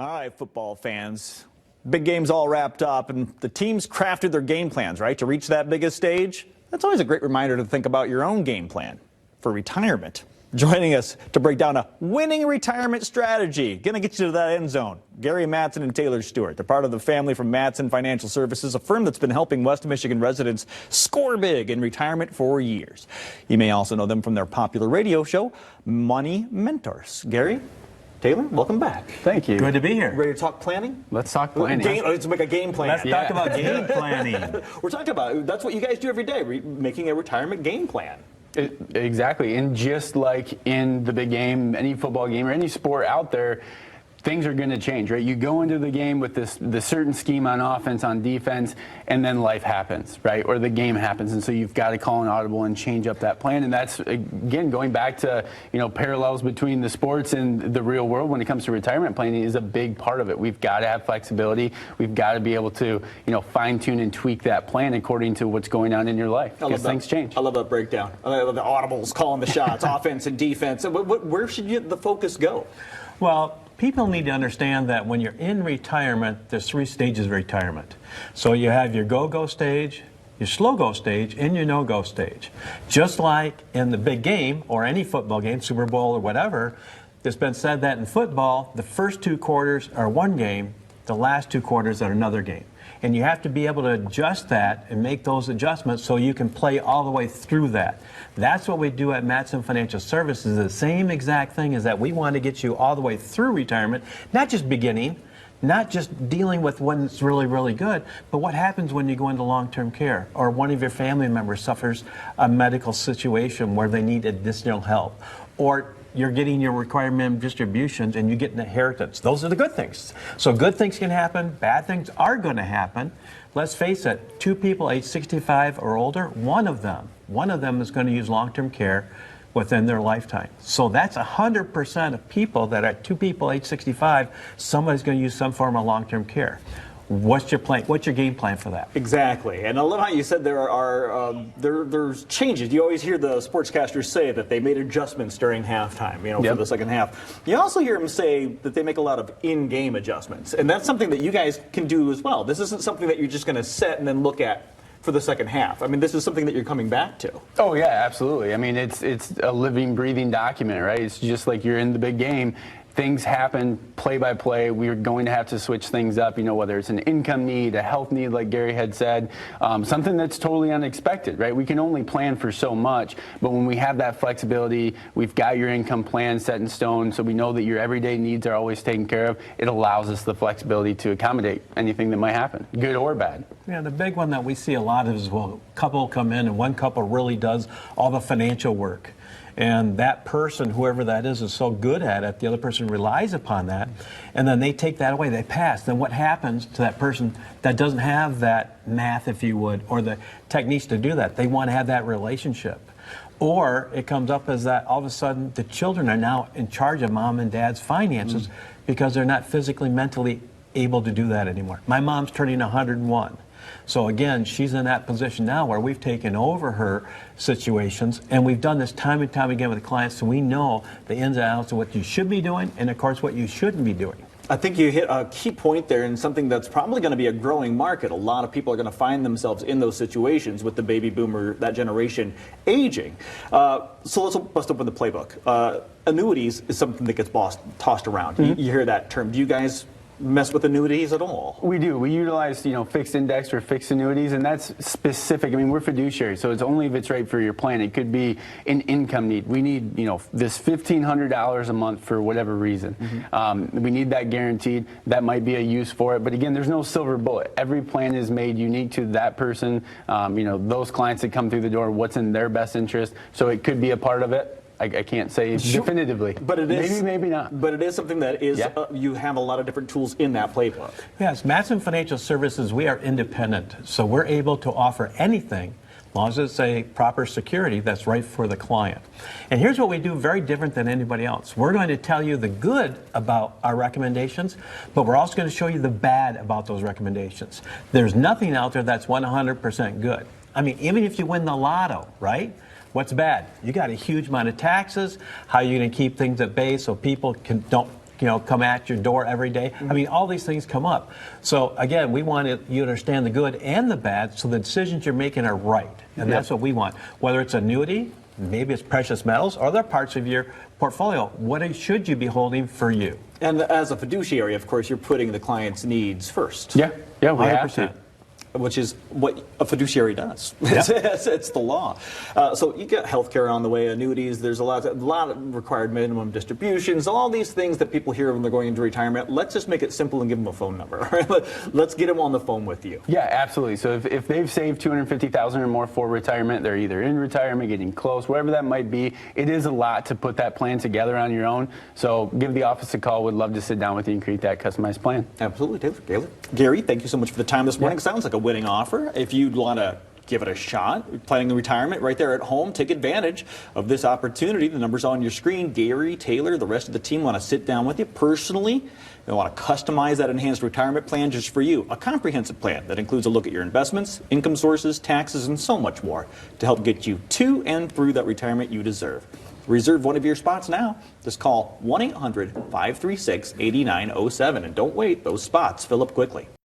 All right, football fans. Big game's all wrapped up, and the teams crafted their game plans, right, to reach that biggest stage. That's always a great reminder to think about your own game plan for retirement. Joining us to break down a winning retirement strategy, going to get you to that end zone, Gary Mattson and Taylor Stewart. They're part of the family from Mattson Financial Services, a firm that's been helping West Michigan residents score big in retirement for years. You may also know them from their popular radio show, Money Mentors. Gary, Taylor, welcome back. Thank you. Good to be here. Ready to talk planning? Let's talk planning. Let's make a game plan. Let's talk about game planning. We're talking about, that's what you guys do every day, making a retirement game plan. Exactly. And just like in the big game, any football game or any sport out there, things are going to change, right? You go into the game with the certain scheme on offense, on defense, and then life happens, right? Or the game happens, and so you've got to call an audible and change up that plan. And that's, again, going back to, parallels between the sports and the real world when it comes to retirement planning is a big part of it. We've got to have flexibility. We've got to be able to, fine-tune and tweak that plan according to what's going on in your life, because things change. I love that breakdown. I love the audibles, calling the shots, offense and defense. Where should the focus go? Well, people need to understand that when you're in retirement, there's 3 stages of retirement. So you have your go-go stage, your slow-go stage, and your no-go stage. Just like in the big game, or any football game, Super Bowl or whatever, it's been said that in football, the first 2 quarters are one game, the last 2 quarters are another game. And you have to be able to adjust that and make those adjustments so you can play all the way through that. That's what we do at Mattson Financial Services. The same exact thing is that we want to get you all the way through retirement, not just beginning, not just dealing with when it's really, really good, but what happens when you go into long-term care or one of your family members suffers a medical situation where they need additional help, or you're getting your required minimum distributions and you get an inheritance. Those are the good things. So good things can happen, bad things are going to happen. Let's face it, 2 people age 65 or older, one of them is going to use long-term care within their lifetime. So that's 100% of people that are 2 people age 65, somebody's going to use some form of long-term care. What's your plan? What's your game plan for that? Exactly. And I love how you said there's changes. You always hear the sportscasters say that they made adjustments during halftime, for the second half. You also hear them say that they make a lot of in-game adjustments. And that's something that you guys can do as well. This isn't something that you're just going to set and then look at for the second half. I mean, this is something that you're coming back to. Oh, yeah, absolutely. I mean, it's a living, breathing document, right? It's just like you're in the big game. Things happen play by play. We're going to have to switch things up, whether it's an income need, a health need, like Gary had said, something that's totally unexpected, right? We can only plan for so much, but when we have that flexibility, we've got your income plan set in stone, so we know that your everyday needs are always taken care of. It allows us the flexibility to accommodate anything that might happen, good or bad. Yeah, the big one that we see a lot of is, well, a couple come in and one couple really does all the financial work. And that person, whoever that is so good at it, the other person relies upon that, and then they take that away, they pass. Then what happens to that person that doesn't have that math, if you would, or the techniques to do that? They want to have that relationship. Or it comes up as that all of a sudden the children are now in charge of mom and dad's finances because they're not physically, mentally able to do that anymore. My mom's turning 101. So again, she's in that position now where we've taken over her situations, and we've done this time and time again with clients, so we know the ins and outs of what you should be doing and, of course, what you shouldn't be doing. I think you hit a key point there in something that's probably going to be a growing market. A lot of people are going to find themselves in those situations with the baby boomer, that generation, aging. So let's bust open the playbook. Annuities is something that gets tossed around. You hear that term. Do you guys mess with annuities at all? We do. We utilize, fixed index or fixed annuities, and that's specific. I mean, we're fiduciary, so it's only if it's right for your plan. It could be an income need. We need, this $1,500 a month for whatever reason. We need that guaranteed. That might be a use for it. But again, there's no silver bullet. Every plan is made unique to that person. Those clients that come through the door, what's in their best interest. So it could be a part of it. I can't say definitively, but it is, maybe not. But it is something that is, you have a lot of different tools in that playbook. Yes, Mattson Financial Services, we are independent, so we're able to offer anything as long as it's a proper security that's right for the client. And here's what we do very different than anybody else. We're going to tell you the good about our recommendations, but we're also going to show you the bad about those recommendations. There's nothing out there that's 100% good. I mean, even if you win the lotto, right? What's bad? You got a huge amount of taxes. How are you going to keep things at bay so people come at your door every day. I mean, all these things come up. So again, we want you to understand the good and the bad, so the decisions you're making are right, and that's what we want. Whether it's annuity, maybe it's precious metals, or other parts of your portfolio, what should you be holding for you? And as a fiduciary, of course, you're putting the client's needs first. Yeah, we have 100%. to. Which is what a fiduciary does. Yeah. It's the law. So you got healthcare on the way, annuities. There's a lot of required minimum distributions, all these things that people hear when they're going into retirement. Let's just make it simple and give them a phone number. Right? Let's get them on the phone with you. Yeah, absolutely. So if they've saved $250,000 or more for retirement, they're either in retirement, getting close, whatever that might be. It is a lot to put that plan together on your own. So give the office a call. We'd love to sit down with you and create that customized plan. Absolutely, Taylor. Gary, thank you so much for the time this morning. Sounds like a winning offer. If you'd want to give it a shot, planning the retirement right there at home, take advantage of this opportunity. The number's on your screen. Gary, Taylor, the rest of the team want to sit down with you personally. They want to customize that enhanced retirement plan just for you. A comprehensive plan that includes a look at your investments, income sources, taxes, and so much more to help get you to and through that retirement you deserve. Reserve one of your spots now. Just call 1-800-536-8907. And don't wait, those spots fill up quickly.